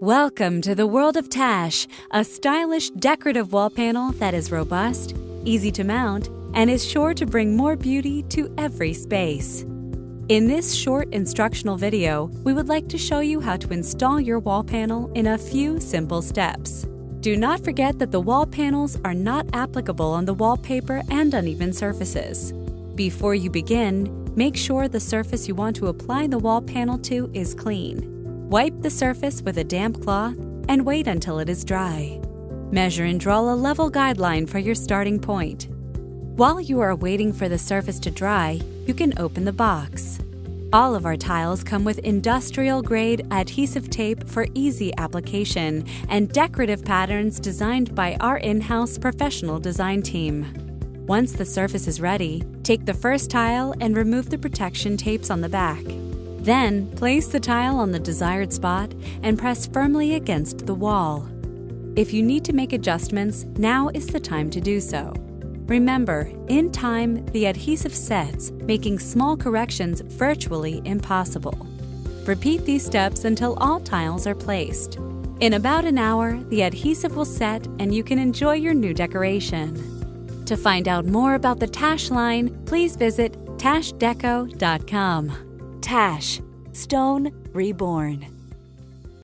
Welcome to the world of Tash, a stylish decorative wall panel that is robust, easy to mount, and is sure to bring more beauty to every space. In this short instructional video, we would like to show you how to install your wall panel in a few simple steps. Do not forget that the wall panels are not applicable on the wallpaper and uneven surfaces. Before you begin, make sure the surface you want to apply the wall panel to is clean. Wipe the surface with a damp cloth and wait until it is dry. Measure and draw a level guideline for your starting point. While you are waiting for the surface to dry, you can open the box. All of our tiles come with industrial-grade adhesive tape for easy application and decorative patterns designed by our in-house professional design team. Once the surface is ready, take the first tile and remove the protection tapes on the back. Then, place the tile on the desired spot and press firmly against the wall. If you need to make adjustments, now is the time to do so. Remember, in time, the adhesive sets, making small corrections virtually impossible. Repeat these steps until all tiles are placed. In about an hour, the adhesive will set and you can enjoy your new decoration. To find out more about the Tash line, please visit tashdeco.com. Tash, Stone Reborn.